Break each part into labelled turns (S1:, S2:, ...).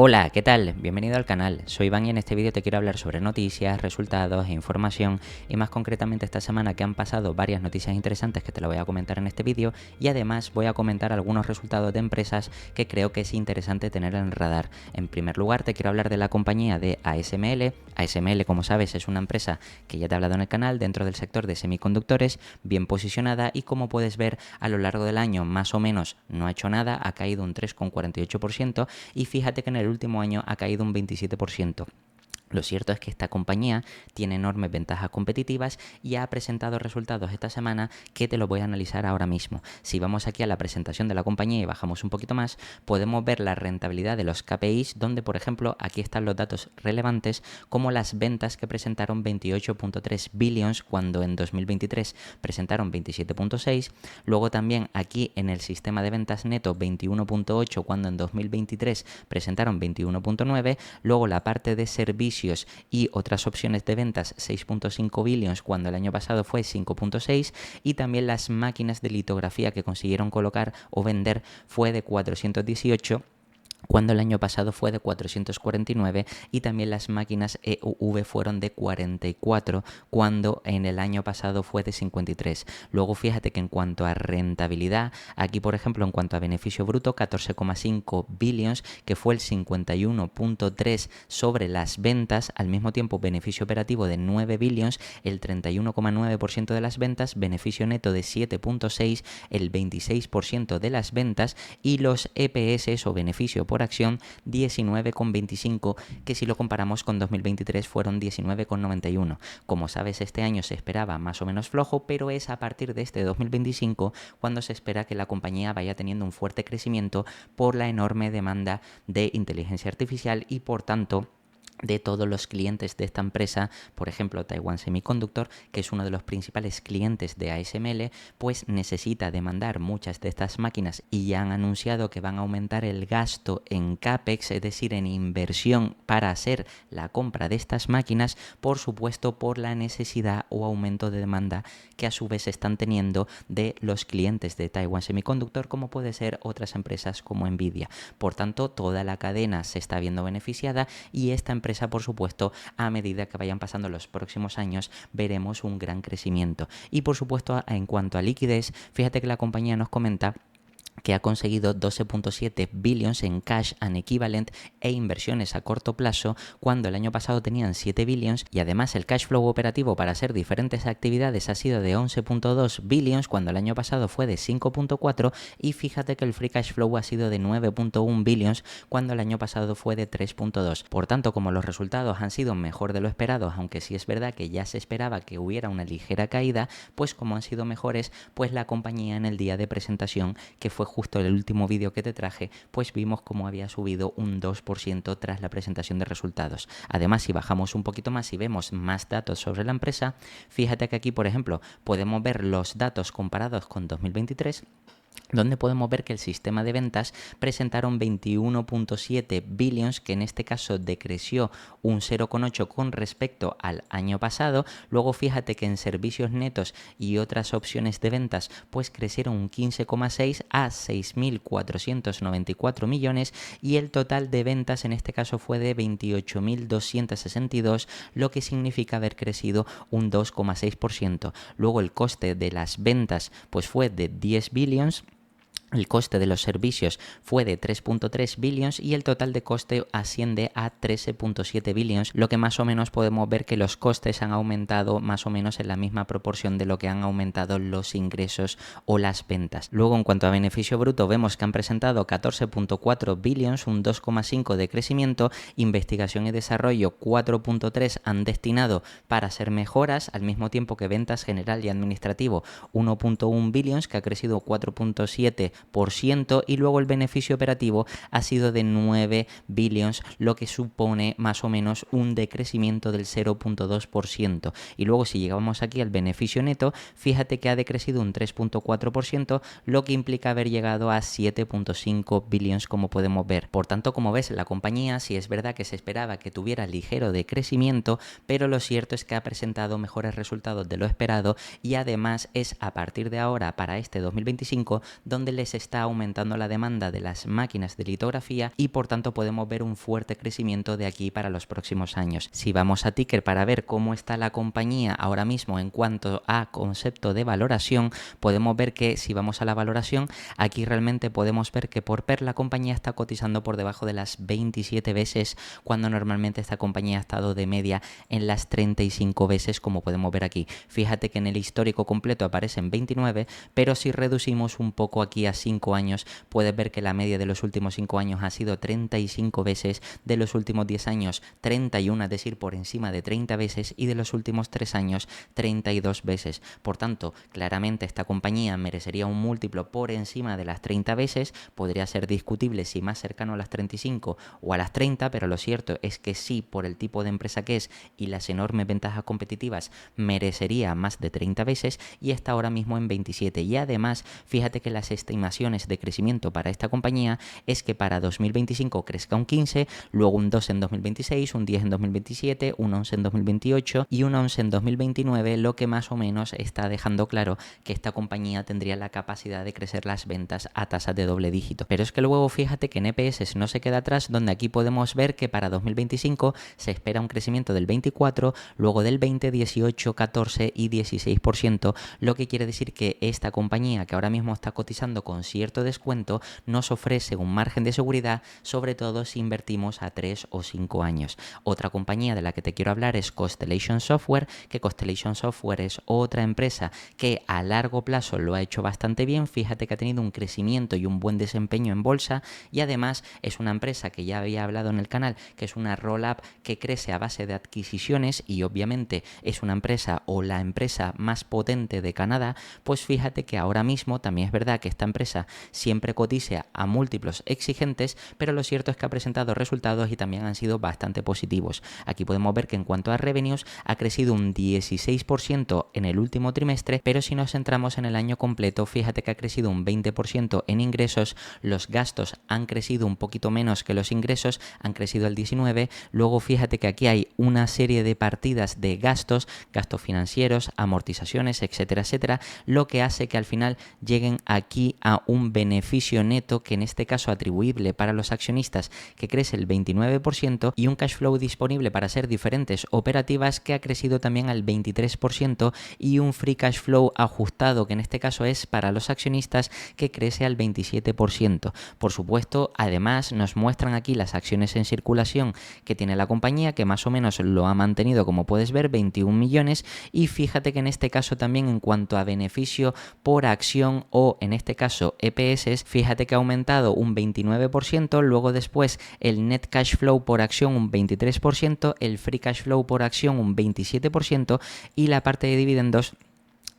S1: Hola, ¿qué tal? Bienvenido al canal. Soy Iván y en este vídeo te quiero hablar sobre noticias, resultados e información y más concretamente esta semana que han pasado varias noticias interesantes que te lo voy a comentar en este vídeo y además voy a comentar algunos resultados de empresas que creo que es interesante tener en el radar. En primer lugar te quiero hablar de la compañía de ASML. ASML, como sabes, es una empresa que ya te he hablado en el canal dentro del sector de semiconductores, bien posicionada y como puedes ver a lo largo del año más o menos no ha hecho nada, ha caído un 3,48% y fíjate que en el último año ha caído un 27%. Lo cierto es que esta compañía tiene enormes ventajas competitivas y ha presentado resultados esta semana que te lo voy a analizar ahora mismo. Si vamos aquí a la presentación de la compañía y bajamos un poquito más, podemos ver la rentabilidad de los KPIs, donde por ejemplo aquí están los datos relevantes como las ventas que presentaron 28.3 billions cuando en 2023 presentaron 27.6. Luego también aquí en el sistema de ventas neto 21.8 cuando en 2023 presentaron 21.9. Luego la parte de servicios y otras opciones de ventas 6.5 billions cuando el año pasado fue 5.6 y también las máquinas de litografía que consiguieron colocar o vender fue de 418 cuando el año pasado fue de 449 y también las máquinas EUV fueron de 44 cuando en el año pasado fue de 53. Luego fíjate que en cuanto a rentabilidad, aquí por ejemplo en cuanto a beneficio bruto 14,5 billions que fue el 51.3 sobre las ventas, al mismo tiempo beneficio operativo de 9 billions, el 31,9% de las ventas, beneficio neto de 7.6, el 26% de las ventas y los EPS o beneficio por acción 19,25 que si lo comparamos con 2023 fueron 19,91. Como sabes este año se esperaba más o menos flojo, pero es a partir de este 2025 cuando se espera que la compañía vaya teniendo un fuerte crecimiento por la enorme demanda de inteligencia artificial y por tanto de todos los clientes de esta empresa, por ejemplo Taiwan Semiconductor, que es uno de los principales clientes de ASML, pues necesita demandar muchas de estas máquinas y ya han anunciado que van a aumentar el gasto en CAPEX, es decir, en inversión para hacer la compra de estas máquinas, por supuesto por la necesidad o aumento de demanda que a su vez están teniendo de los clientes de Taiwan Semiconductor, como puede ser otras empresas como Nvidia. Por tanto, toda la cadena se está viendo beneficiada y esta empresa por supuesto a medida que vayan pasando los próximos años veremos un gran crecimiento y por supuesto en cuanto a liquidez, fíjate que la compañía nos comenta que ha conseguido 12.7 billions en cash and equivalent e inversiones a corto plazo cuando el año pasado tenían 7 billions y además el cash flow operativo para hacer diferentes actividades ha sido de 11.2 billions cuando el año pasado fue de 5.4 y fíjate que el free cash flow ha sido de 9.1 billions cuando el año pasado fue de 3.2. Por tanto, como los resultados han sido mejor de lo esperado, aunque sí es verdad que ya se esperaba que hubiera una ligera caída, pues como han sido mejores, pues la compañía en el día de presentación, que fue justo el último vídeo que te traje, pues vimos cómo había subido un 2% tras la presentación de resultados. Además, si bajamos un poquito más y vemos más datos sobre la empresa, fíjate que aquí, por ejemplo, podemos ver los datos comparados con 2023, donde podemos ver que el sistema de ventas presentaron 21.7 billions, que en este caso decreció un 0,8 con respecto al año pasado. Luego fíjate que en servicios netos y otras opciones de ventas pues crecieron un 15,6 a 6.494 millones y el total de ventas en este caso fue de 28.262, lo que significa haber crecido un 2,6%. Luego el coste de las ventas pues fue de 10 billions. El coste de los servicios fue de 3.3 billions y el total de coste asciende a 13.7 billions, lo que más o menos podemos ver que los costes han aumentado más o menos en la misma proporción de lo que han aumentado los ingresos o las ventas. Luego, en cuanto a beneficio bruto, vemos que han presentado 14.4 billions, un 2,5 de crecimiento, investigación y desarrollo 4.3 han destinado para hacer mejoras, al mismo tiempo que ventas general y administrativo 1.1 billions, que ha crecido 4.7%, y luego el beneficio operativo ha sido de 9 billions, lo que supone más o menos un decrecimiento del 0.2%. Y luego si llegamos aquí al beneficio neto, fíjate que ha decrecido un 3.4%, lo que implica haber llegado a 7.5 billions como podemos ver. Por tanto, como ves, la compañía sí es verdad que se esperaba que tuviera ligero decrecimiento, pero lo cierto es que ha presentado mejores resultados de lo esperado y además es a partir de ahora para este 2025 donde le vez está aumentando la demanda de las máquinas de litografía y por tanto podemos ver un fuerte crecimiento de aquí para los próximos años. Si vamos a Ticker para ver cómo está la compañía ahora mismo en cuanto a concepto de valoración, podemos ver que si vamos a la valoración, aquí realmente podemos ver que por PER la compañía está cotizando por debajo de las 27 veces, cuando normalmente esta compañía ha estado de media en las 35 veces, como podemos ver aquí. Fíjate que en el histórico completo aparecen 29, pero si reducimos un poco aquí a 5 años, puedes ver que la media de los últimos 5 años ha sido 35 veces, de los últimos 10 años 31, es decir, por encima de 30 veces, y de los últimos 3 años 32 veces. Por tanto, claramente esta compañía merecería un múltiplo por encima de las 30 veces, podría ser discutible si más cercano a las 35 o a las 30, pero lo cierto es que sí, por el tipo de empresa que es y las enormes ventajas competitivas, merecería más de 30 veces y está ahora mismo en 27. Y además, fíjate que las estimaciones de crecimiento para esta compañía es que para 2025 crezca un 15, luego un 2 en 2026, un 10 en 2027, un 11 en 2028 y un 11 en 2029, lo que más o menos está dejando claro que esta compañía tendría la capacidad de crecer las ventas a tasas de doble dígito. Pero es que luego fíjate que en EPS no se queda atrás, donde aquí podemos ver que para 2025 se espera un crecimiento del 24, luego del 20, 18, 14 y 16%, lo que quiere decir que esta compañía, que ahora mismo está cotizando con cierto descuento, nos ofrece un margen de seguridad, sobre todo si invertimos a 3 o 5 años. Otra compañía de la que te quiero hablar es Constellation Software, que Constellation Software es otra empresa que a largo plazo lo ha hecho bastante bien. Fíjate que ha tenido un crecimiento y un buen desempeño en bolsa, y además es una empresa que ya había hablado en el canal, que es una roll-up que crece a base de adquisiciones y obviamente es una empresa o la empresa más potente de Canadá. Pues fíjate que ahora mismo también es verdad que esta empresa siempre cotiza a múltiplos exigentes, pero lo cierto es que ha presentado resultados y también han sido bastante positivos. Aquí podemos ver que en cuanto a revenues ha crecido un 16% en el último trimestre, pero si nos centramos en el año completo, fíjate que ha crecido un 20% en ingresos, los gastos han crecido un poquito menos que los ingresos, han crecido el 19%, luego fíjate que aquí hay una serie de partidas de gastos financieros, amortizaciones, etcétera, etcétera, lo que hace que al final lleguen aquí a un beneficio neto, que en este caso atribuible para los accionistas, que crece el 29%, y un cash flow disponible para hacer diferentes operativas que ha crecido también al 23%, y un free cash flow ajustado, que en este caso es para los accionistas, que crece al 27%. Por supuesto, además nos muestran aquí las acciones en circulación que tiene la compañía, que más o menos lo ha mantenido, como puedes ver, 21 millones, y fíjate que en este caso también en cuanto a beneficio por acción, o en este caso EPS, fíjate que ha aumentado un 29%, luego después el net cash flow por acción un 23%, el free cash flow por acción un 27%, y la parte de dividendos,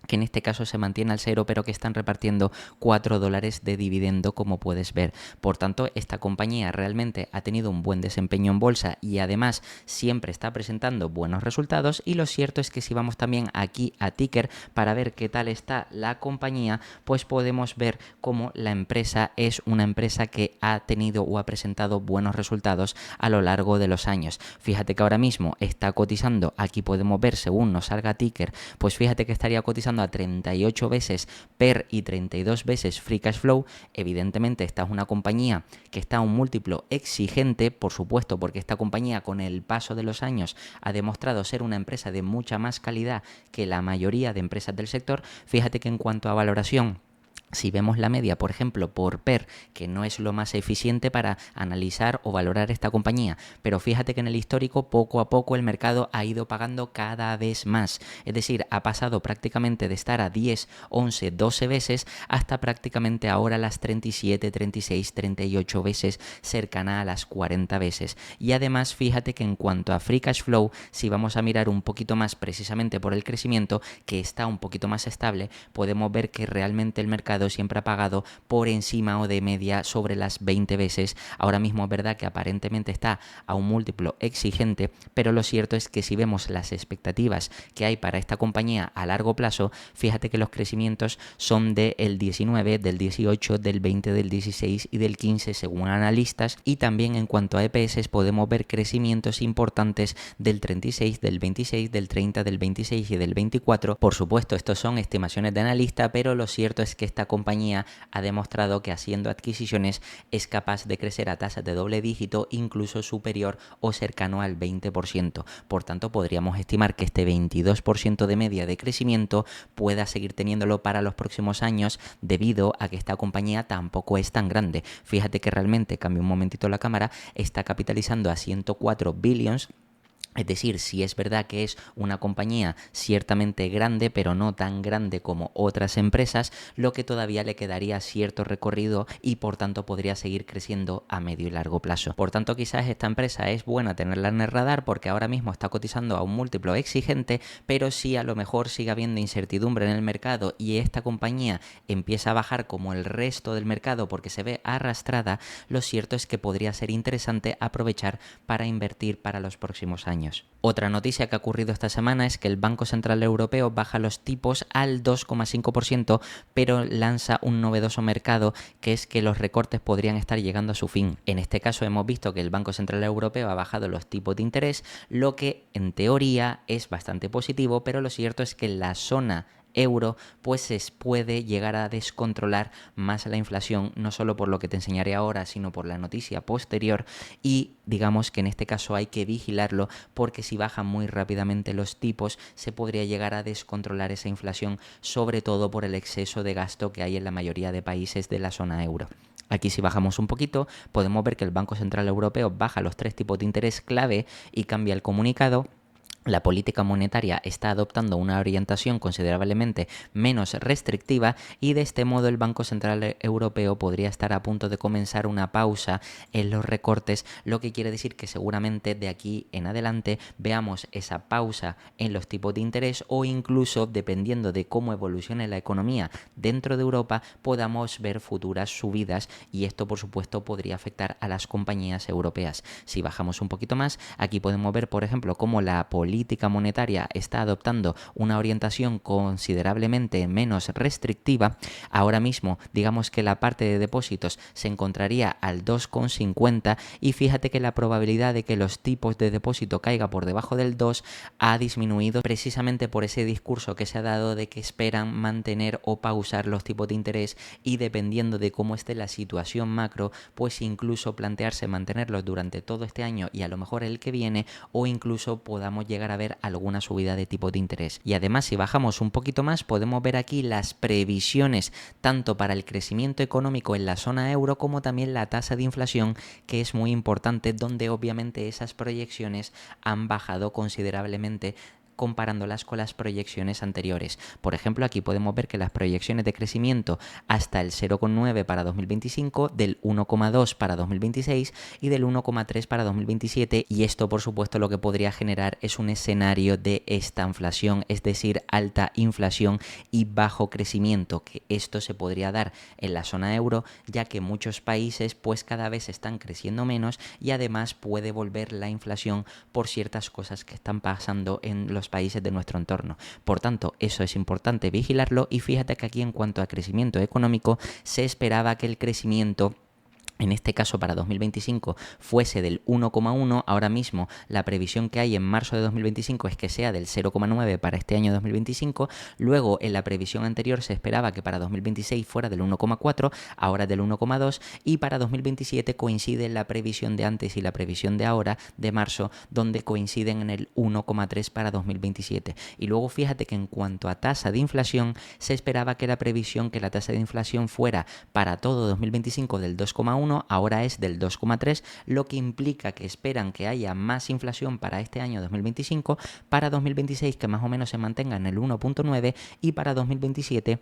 S1: que en este caso se mantiene al cero, pero que están repartiendo $4 de dividendo, como puedes ver. Por tanto, esta compañía realmente ha tenido un buen desempeño en bolsa y además siempre está presentando buenos resultados, y lo cierto es que si vamos también aquí a Ticker para ver qué tal está la compañía, pues podemos ver cómo la empresa es una empresa que ha tenido o ha presentado buenos resultados a lo largo de los años. Fíjate que ahora mismo está cotizando, aquí podemos ver según nos salga Ticker, pues fíjate que estaría cotizando a 38 veces PER y 32 veces Free Cash Flow. Evidentemente esta es una compañía que está a un múltiplo exigente, por supuesto, porque esta compañía con el paso de los años ha demostrado ser una empresa de mucha más calidad que la mayoría de empresas del sector. Fíjate que en cuanto a valoración, si vemos la media, por ejemplo, por PER, que no es lo más eficiente para analizar o valorar esta compañía, pero fíjate que en el histórico poco a poco el mercado ha ido pagando cada vez más. Es decir, ha pasado prácticamente de estar a 10, 11, 12 veces hasta prácticamente ahora las 37, 36, 38 veces, cercana a las 40 veces. Y además fíjate que en cuanto a Free Cash Flow, si vamos a mirar un poquito más precisamente por el crecimiento, que está un poquito más estable, podemos ver que realmente el mercado siempre ha pagado por encima o de media sobre las 20 veces. Ahora mismo es verdad que aparentemente está a un múltiplo exigente, pero lo cierto es que si vemos las expectativas que hay para esta compañía a largo plazo, fíjate que los crecimientos son del 19, del 18, del 20, del 16 y del 15 según analistas, y también en cuanto a EPS podemos ver crecimientos importantes del 36, del 26, del 30, del 26 y del 24. Por supuesto, estos son estimaciones de analista, pero lo cierto es que esta compañía ha demostrado que haciendo adquisiciones es capaz de crecer a tasas de doble dígito, incluso superior o cercano al 20%. Por tanto, podríamos estimar que este 22% de media de crecimiento pueda seguir teniéndolo para los próximos años, debido a que esta compañía tampoco es tan grande. Fíjate que realmente, cambio un momentito la cámara, está capitalizando a 104 billions. Es decir, sí es verdad que es una compañía ciertamente grande, pero no tan grande como otras empresas, lo que todavía le quedaría cierto recorrido y por tanto podría seguir creciendo a medio y largo plazo. Por tanto, quizás esta empresa es buena tenerla en el radar porque ahora mismo está cotizando a un múltiplo exigente, pero si a lo mejor sigue habiendo incertidumbre en el mercado y esta compañía empieza a bajar como el resto del mercado porque se ve arrastrada, lo cierto es que podría ser interesante aprovechar para invertir para los próximos años. Otra noticia que ha ocurrido esta semana es que el Banco Central Europeo baja los tipos al 2,5%, pero lanza un novedoso mercado, que es que los recortes podrían estar llegando a su fin. En este caso hemos visto que el Banco Central Europeo ha bajado los tipos de interés, lo que en teoría es bastante positivo, pero lo cierto es que la zona euro pues se puede llegar a descontrolar más la inflación, no solo por lo que te enseñaré ahora, sino por la noticia posterior, y digamos que en este caso hay que vigilarlo porque si bajan muy rápidamente los tipos se podría llegar a descontrolar esa inflación, sobre todo por el exceso de gasto que hay en la mayoría de países de la zona euro. Aquí si bajamos un poquito podemos ver que el Banco Central Europeo baja los 3 tipos de interés clave y cambia el comunicado. La política monetaria está adoptando una orientación considerablemente menos restrictiva y de este modo el Banco Central Europeo podría estar a punto de comenzar una pausa en los recortes, lo que quiere decir que seguramente de aquí en adelante veamos esa pausa en los tipos de interés o incluso, dependiendo de cómo evolucione la economía dentro de Europa, podamos ver futuras subidas y esto por supuesto podría afectar a las compañías europeas. Si bajamos un poquito más, aquí podemos ver por ejemplo cómo la política monetaria está adoptando una orientación considerablemente menos restrictiva. Ahora mismo digamos que la parte de depósitos se encontraría al 2,50 y fíjate que la probabilidad de que los tipos de depósito caiga por debajo del 2 ha disminuido precisamente por ese discurso que se ha dado de que esperan mantener o pausar los tipos de interés y dependiendo de cómo esté la situación macro, pues incluso plantearse mantenerlos durante todo este año y a lo mejor el que viene, o incluso podamos llegar a ver alguna subida de tipo de interés. Y además si bajamos un poquito más podemos ver aquí las previsiones tanto para el crecimiento económico en la zona euro como también la tasa de inflación, que es muy importante, donde obviamente esas proyecciones han bajado considerablemente comparándolas con las proyecciones anteriores. Por ejemplo, aquí podemos ver que las proyecciones de crecimiento hasta el 0,9 para 2025, del 1,2 para 2026 y del 1,3 para 2027, y esto por supuesto lo que podría generar es un escenario de estanflación, es decir, alta inflación y bajo crecimiento, que esto se podría dar en la zona euro, ya que muchos países pues cada vez están creciendo menos y además puede volver la inflación por ciertas cosas que están pasando en los países de nuestro entorno. Por tanto, eso es importante vigilarlo y fíjate que aquí en cuanto a crecimiento económico se esperaba que el crecimiento en este caso para 2025 fuese del 1,1, ahora mismo la previsión que hay en marzo de 2025 es que sea del 0,9 para este año 2025, luego en la previsión anterior se esperaba que para 2026 fuera del 1,4, ahora del 1,2 y para 2027 coincide la previsión de antes y la previsión de ahora de marzo, donde coinciden en el 1,3 para 2027. Y luego fíjate que en cuanto a tasa de inflación se esperaba que la previsión que la tasa de inflación fuera para todo 2025 del 2,1, ahora es del 2,3, lo que implica que esperan que haya más inflación para este año 2025, para 2026 que más o menos se mantenga en el 1,9 y para 2027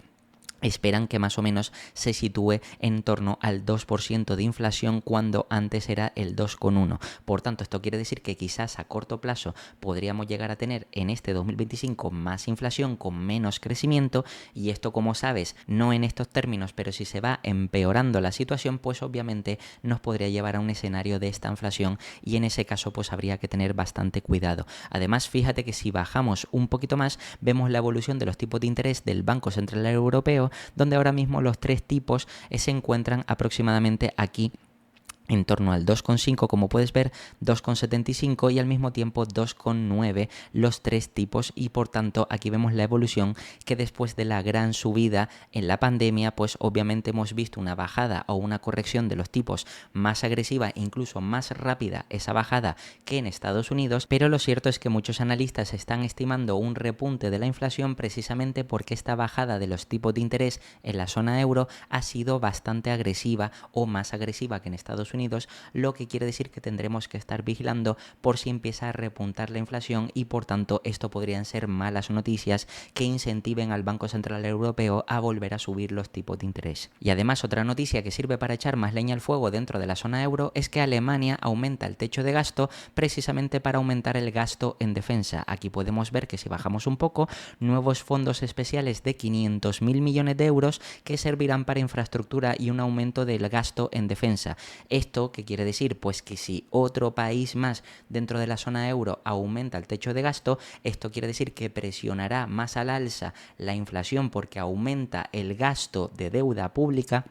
S1: esperan que más o menos se sitúe en torno al 2% de inflación cuando antes era el 2,1. Por tanto, esto quiere decir que quizás a corto plazo podríamos llegar a tener en este 2025 más inflación con menos crecimiento, y esto, como sabes, no en estos términos, pero si se va empeorando la situación, pues obviamente nos podría llevar a un escenario de esta inflación y en ese caso pues habría que tener bastante cuidado. Además, fíjate que si bajamos un poquito más, vemos la evolución de los tipos de interés del Banco Central Europeo, donde ahora mismo los 3 tipos se encuentran aproximadamente aquí en torno al 2,5, como puedes ver, 2,75 y al mismo tiempo 2,9 los tres tipos, y por tanto aquí vemos la evolución que después de la gran subida en la pandemia, pues obviamente hemos visto una bajada o una corrección de los tipos más agresiva, incluso más rápida esa bajada que en Estados Unidos, pero lo cierto es que muchos analistas están estimando un repunte de la inflación precisamente porque esta bajada de los tipos de interés en la zona euro ha sido bastante agresiva o más agresiva que en Estados Unidos, lo que quiere decir que tendremos que estar vigilando por si empieza a repuntar la inflación y por tanto esto podrían ser malas noticias que incentiven al Banco Central Europeo a volver a subir los tipos de interés. Y además otra noticia que sirve para echar más leña al fuego dentro de la zona euro es que Alemania aumenta el techo de gasto precisamente para aumentar el gasto en defensa. Aquí podemos ver que si bajamos un poco, nuevos fondos especiales de 500.000 millones de euros que servirán para infraestructura y un aumento del gasto en defensa. ¿Esto qué quiere decir? Pues que si otro país más dentro de la zona euro aumenta el techo de gasto, esto quiere decir que presionará más al alza la inflación porque aumenta el gasto de deuda pública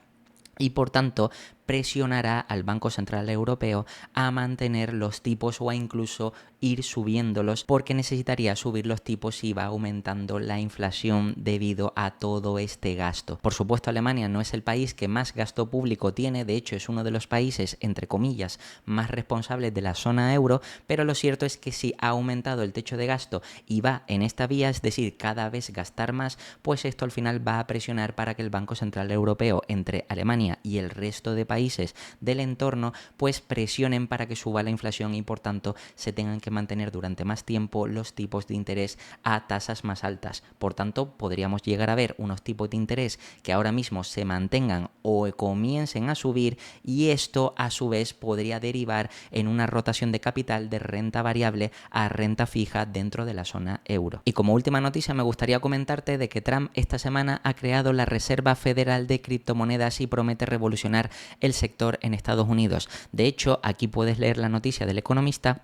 S1: y por tanto presionará al Banco Central Europeo a mantener los tipos o a incluso ir subiéndolos, porque necesitaría subir los tipos si va aumentando la inflación debido a todo este gasto. Por supuesto, Alemania no es el país que más gasto público tiene, de hecho es uno de los países, entre comillas, más responsables de la zona euro, pero lo cierto es que si ha aumentado el techo de gasto y va en esta vía, es decir, cada vez gastar más, pues esto al final va a presionar para que el Banco Central Europeo, entre Alemania y el resto de países del entorno, pues presionen para que suba la inflación y por tanto se tengan que mantener durante más tiempo los tipos de interés a tasas más altas. Por tanto, podríamos llegar a ver unos tipos de interés que ahora mismo se mantengan o comiencen a subir, y esto a su vez podría derivar en una rotación de capital de renta variable a renta fija dentro de la zona euro. Y como última noticia me gustaría comentarte de que Trump esta semana ha creado la Reserva Federal de Criptomonedas y promete revolucionar el sector en Estados Unidos. De hecho, aquí puedes leer la noticia del Economista,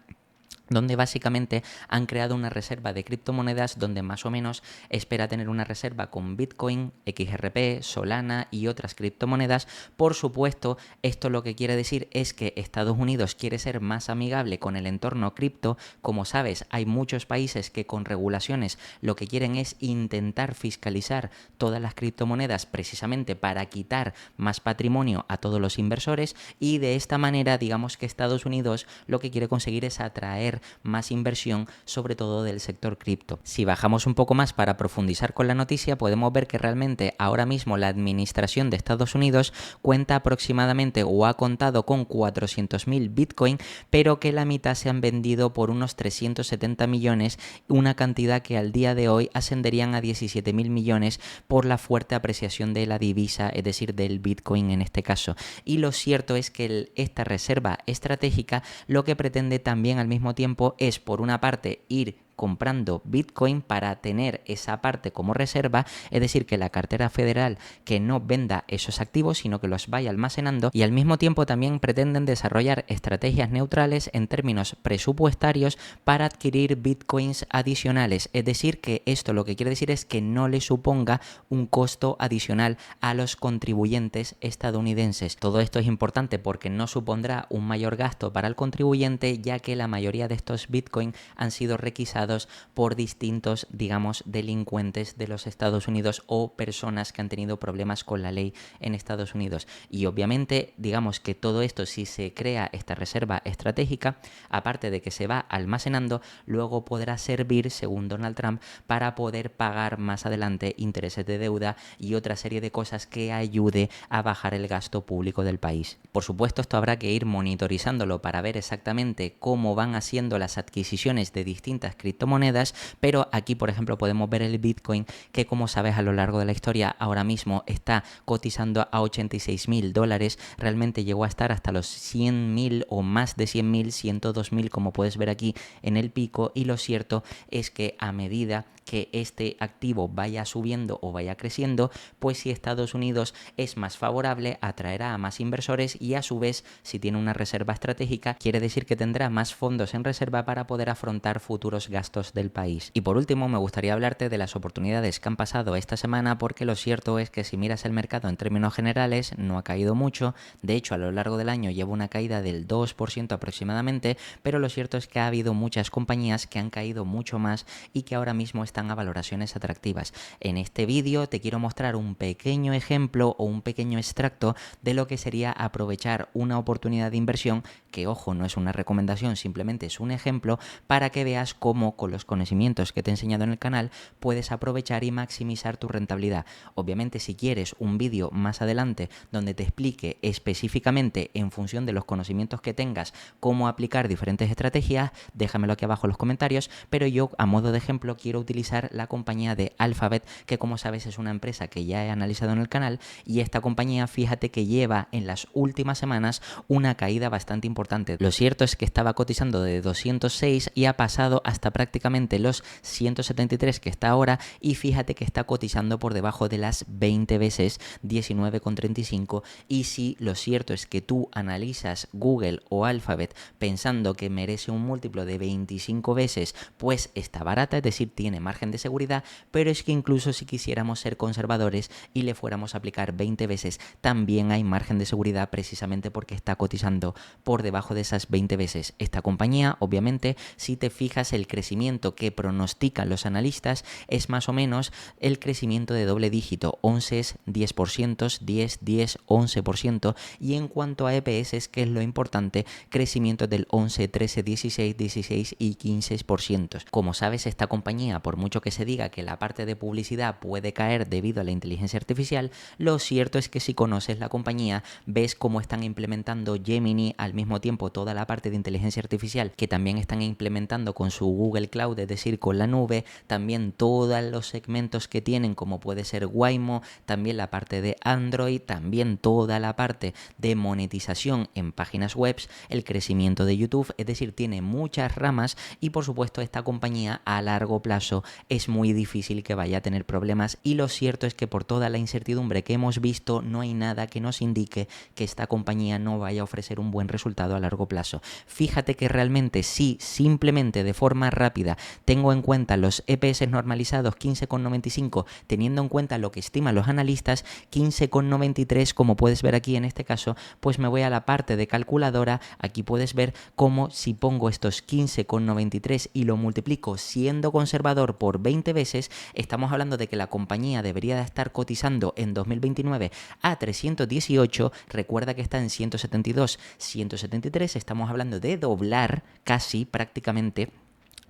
S1: donde básicamente han creado una reserva de criptomonedas donde más o menos espera tener una reserva con Bitcoin, XRP, Solana y otras criptomonedas. Por supuesto, esto lo que quiere decir es que Estados Unidos quiere ser más amigable con el entorno cripto. Como sabes, hay muchos países que con regulaciones lo que quieren es intentar fiscalizar todas las criptomonedas precisamente para quitar más patrimonio a todos los inversores, y de esta manera digamos que Estados Unidos lo que quiere conseguir es atraer más inversión, sobre todo del sector cripto. Si bajamos un poco más para profundizar con la noticia, podemos ver que realmente ahora mismo la administración de Estados Unidos cuenta aproximadamente o ha contado con 400.000 Bitcoin, pero que la mitad se han vendido por unos 370 millones, una cantidad que al día de hoy ascenderían a 17.000 millones por la fuerte apreciación de la divisa, es decir, del Bitcoin en este caso. Y lo cierto es que esta reserva estratégica lo que pretende también al mismo tiempo es, por una parte, ir comprando Bitcoin para tener esa parte como reserva, es decir, que la cartera federal que no venda esos activos, sino que los vaya almacenando, y al mismo tiempo también pretenden desarrollar estrategias neutrales en términos presupuestarios para adquirir Bitcoins adicionales, es decir, que esto lo que quiere decir es que no le suponga un costo adicional a los contribuyentes estadounidenses. Todo esto es importante porque no supondrá un mayor gasto para el contribuyente, ya que la mayoría de estos Bitcoin han sido requisados por distintos, digamos, delincuentes de los Estados Unidos o personas que han tenido problemas con la ley en Estados Unidos. Y obviamente, digamos que todo esto, si se crea esta reserva estratégica, aparte de que se va almacenando, luego podrá servir, según Donald Trump, para poder pagar más adelante intereses de deuda y otra serie de cosas que ayude a bajar el gasto público del país. Por supuesto, esto habrá que ir monitorizándolo para ver exactamente cómo van haciendo las adquisiciones de distintas criptomonedas, pero aquí por ejemplo podemos ver el Bitcoin, que como sabes a lo largo de la historia ahora mismo está cotizando a $86.000, realmente llegó a estar hasta los 100.000 o más de 100.000, 102.000 como puedes ver aquí en el pico, y lo cierto es que a medida que este activo vaya subiendo o vaya creciendo, pues si Estados Unidos es más favorable, atraerá a más inversores, y a su vez, si tiene una reserva estratégica, quiere decir que tendrá más fondos en reserva para poder afrontar futuros gastos gastos del país. Y por último, me gustaría hablarte de las oportunidades que han pasado esta semana, porque lo cierto es que si miras el mercado en términos generales, no ha caído mucho. De hecho, a lo largo del año lleva una caída del 2% aproximadamente, pero lo cierto es que ha habido muchas compañías que han caído mucho más y que ahora mismo están a valoraciones atractivas. En este vídeo te quiero mostrar un pequeño ejemplo o un pequeño extracto de lo que sería aprovechar una oportunidad de inversión, que ojo, no es una recomendación, simplemente es un ejemplo para que veas cómo con los conocimientos que te he enseñado en el canal puedes aprovechar y maximizar tu rentabilidad. Obviamente, si quieres un vídeo más adelante donde te explique específicamente en función de los conocimientos que tengas cómo aplicar diferentes estrategias, déjamelo aquí abajo en los comentarios, pero yo a modo de ejemplo quiero utilizar la compañía de Alphabet, que como sabes es una empresa que ya he analizado en el canal, y esta compañía, fíjate que lleva en las últimas semanas una caída bastante importante. Lo cierto es que estaba cotizando de 206 y ha pasado hasta prácticamente los 173 que está ahora, y fíjate que está cotizando por debajo de las 20 veces, 19,35, y si lo cierto es que tú analizas Google o Alphabet pensando que merece un múltiplo de 25 veces, pues está barata, es decir, tiene margen de seguridad, pero es que incluso si quisiéramos ser conservadores y le fuéramos a aplicar 20 veces, también hay margen de seguridad precisamente porque está cotizando por debajo de esas 20 veces. Esta compañía, obviamente, si te fijas, el crecimiento que pronostican los analistas es más o menos el crecimiento de doble dígito, 11, 10%, 10, 10, 11%, y en cuanto a EPS, que es lo importante, crecimiento del 11, 13, 16, 16 y 15%. Como sabes, esta compañía, por mucho que se diga que la parte de publicidad puede caer debido a la inteligencia artificial, lo cierto es que si conoces la compañía, ves cómo están implementando Gemini, al mismo tiempo toda la parte de inteligencia artificial que también están implementando con su Google Cloud, es decir, con la nube, también todos los segmentos que tienen como puede ser Waymo, también la parte de Android, también toda la parte de monetización en páginas web, el crecimiento de YouTube, es decir, tiene muchas ramas, y por supuesto esta compañía a largo plazo es muy difícil que vaya a tener problemas, y lo cierto es que por toda la incertidumbre que hemos visto no hay nada que nos indique que esta compañía no vaya a ofrecer un buen resultado a largo plazo. Fíjate que realmente si simplemente de forma rápida tengo en cuenta los EPS normalizados 15,95, teniendo en cuenta lo que estiman los analistas 15,93, como puedes ver aquí en este caso, pues me voy a la parte de calculadora. Aquí puedes ver cómo si pongo estos 15,93 y lo multiplico siendo conservador por 20 veces, estamos hablando de que la compañía debería de estar cotizando en 2029 a 318, recuerda que está en 172, 173, estamos hablando de doblar casi prácticamente,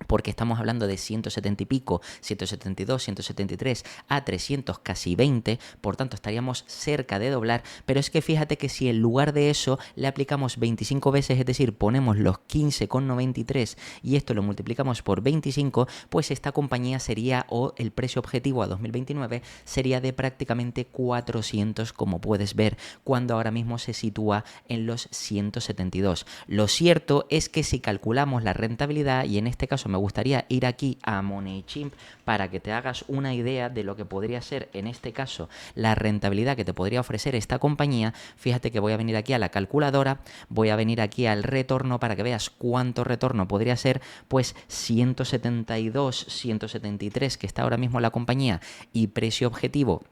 S1: porque estamos hablando de 170 y pico, 172, 173 a 300, casi 20, por tanto estaríamos cerca de doblar, pero es que fíjate que si en lugar de eso le aplicamos 25 veces, es decir, ponemos los 15,93 y esto lo multiplicamos por 25, pues esta compañía sería, o el precio objetivo a 2029 sería de prácticamente 400, como puedes ver, cuando ahora mismo se sitúa en los 172. Lo cierto es que si calculamos la rentabilidad, y en este caso me gustaría ir aquí a MoneyChimp para que te hagas una idea de lo que podría ser en este caso la rentabilidad que te podría ofrecer esta compañía. Fíjate que voy a venir aquí a la calculadora, voy a venir aquí al retorno para que veas cuánto retorno podría ser, pues 172, 173 que está ahora mismo la compañía, y precio objetivo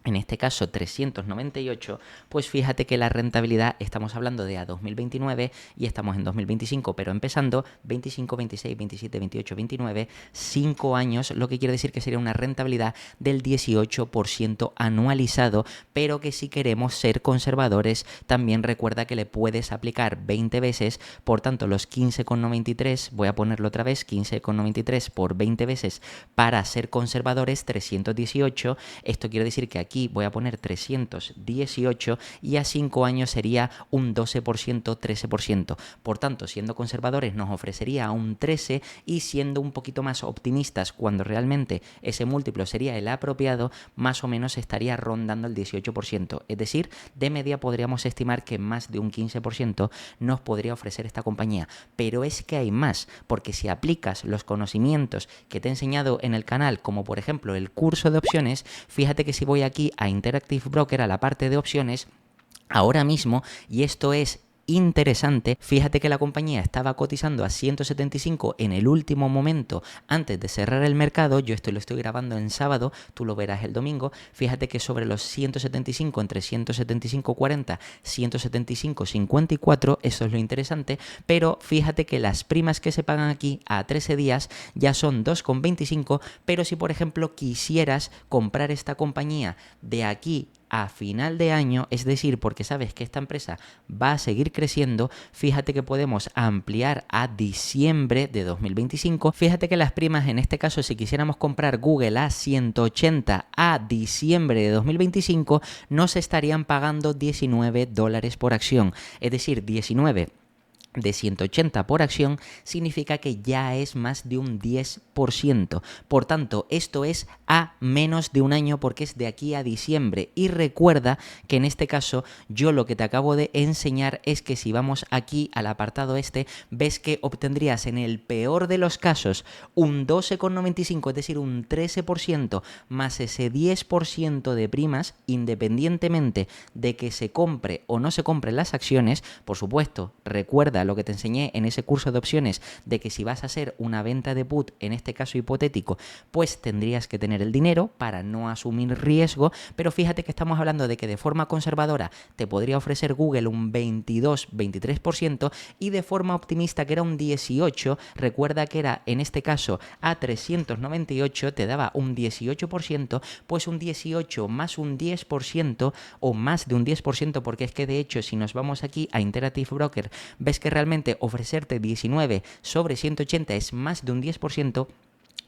S1: en este caso 398, pues fíjate que la rentabilidad estamos hablando de a 2029 y estamos en 2025, pero empezando 25, 26, 27, 28, 29, 5 años, lo que quiere decir que sería una rentabilidad del 18% anualizado, pero que si queremos ser conservadores, también recuerda que le puedes aplicar 20 veces, por tanto los 15,93, voy a ponerlo otra vez, 15,93 por 20 veces para ser conservadores, 318, esto quiere decir que aquí voy a poner 318 y a 5 años sería un 12%, 13%. Por tanto, siendo conservadores nos ofrecería un 13 y siendo un poquito más optimistas cuando realmente ese múltiplo sería el apropiado, más o menos estaría rondando el 18%. Es decir, de media podríamos estimar que más de un 15% nos podría ofrecer esta compañía. Pero es que hay más, porque si aplicas los conocimientos que te he enseñado en el canal, como por ejemplo el curso de opciones, fíjate que si voy aquí a Interactive Broker, a la parte de opciones, ahora mismo, y esto es interesante. Fíjate que la compañía estaba cotizando a 175 en el último momento antes de cerrar el mercado. Yo esto lo estoy grabando en sábado, tú lo verás el domingo. Fíjate que sobre los 175, entre 175.40, 175.54, eso es lo interesante, pero fíjate que las primas que se pagan aquí a 13 días ya son 2,25, pero si por ejemplo quisieras comprar esta compañía de aquí a final de año, es decir, porque sabes que esta empresa va a seguir creciendo, fíjate que podemos ampliar a diciembre de 2025. Fíjate que las primas, en este caso, si quisiéramos comprar Google a 180 a diciembre de 2025, nos estarían pagando $19 por acción, es decir, 19 de 180 por acción significa que ya es más de un 10%. Por tanto, esto es a menos de un año porque es de aquí a diciembre. Y recuerda que en este caso yo lo que te acabo de enseñar es que si vamos aquí al apartado este, ves que obtendrías en el peor de los casos un 12,95, es decir, un 13% más ese 10% de primas, independientemente de que se compre o no se compre las acciones. Por supuesto, recuerda lo que te enseñé en ese curso de opciones de que si vas a hacer una venta de put, en este caso hipotético, pues tendrías que tener el dinero para no asumir riesgo, pero fíjate que estamos hablando de que de forma conservadora te podría ofrecer Google un 22-23% y de forma optimista, que era un 18%, recuerda que era en este caso a 398, te daba un 18%, pues un 18 más un 10% o más de un 10%, porque es que de hecho si nos vamos aquí a Interactive Broker, ves que realmente ofrecerte 19 sobre 180 es más de un 10%.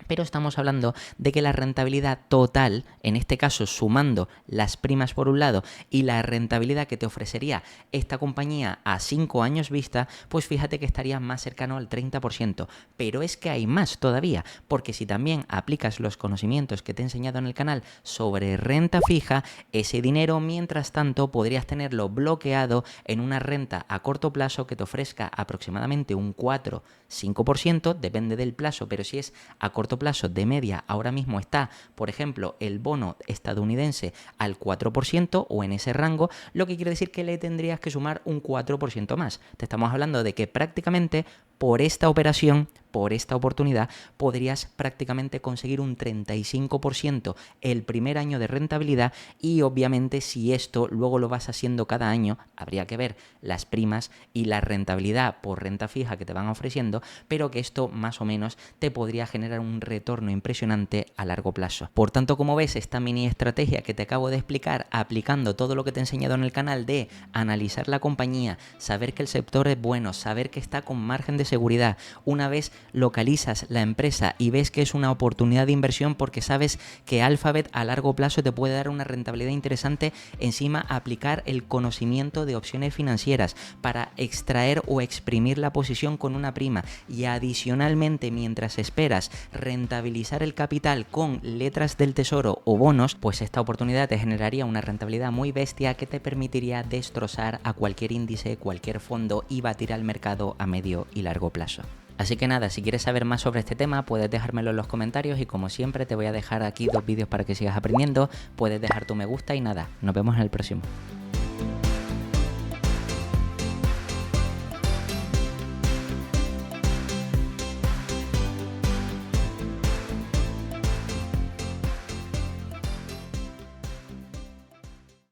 S1: Pero estamos hablando de que la rentabilidad total, en este caso sumando las primas por un lado y la rentabilidad que te ofrecería esta compañía a 5 años vista, pues fíjate que estaría más cercano al 30%. Pero es que hay más todavía, porque si también aplicas los conocimientos que te he enseñado en el canal sobre renta fija, ese dinero mientras tanto podrías tenerlo bloqueado en una renta a corto plazo que te ofrezca aproximadamente un 4-5%, depende del plazo, pero si es a corto plazo de media, ahora mismo está, por ejemplo, el bono estadounidense al 4% o en ese rango, lo que quiere decir que le tendrías que sumar un 4% más. Te estamos hablando de que prácticamente por esta operación, por esta oportunidad, podrías prácticamente conseguir un 35% el primer año de rentabilidad y obviamente si esto luego lo vas haciendo cada año, habría que ver las primas y la rentabilidad por renta fija que te van ofreciendo, pero que esto más o menos te podría generar un retorno impresionante a largo plazo. Por tanto, como ves, esta mini estrategia que te acabo de explicar, aplicando todo lo que te he enseñado en el canal de analizar la compañía, saber que el sector es bueno, saber que está con margen de seguridad, una vez localizas la empresa y ves que es una oportunidad de inversión porque sabes que Alphabet a largo plazo te puede dar una rentabilidad interesante, encima aplicar el conocimiento de opciones financieras para extraer o exprimir la posición con una prima y adicionalmente mientras esperas rentabilizar el capital con letras del tesoro o bonos, pues esta oportunidad te generaría una rentabilidad muy bestia que te permitiría destrozar a cualquier índice, cualquier fondo y batir al mercado a medio y largo plazo. Así que nada, si quieres saber más sobre este tema, puedes dejármelo en los comentarios y como siempre te voy a dejar aquí 2 vídeos para que sigas aprendiendo, puedes dejar tu me gusta y nada, nos vemos en el próximo.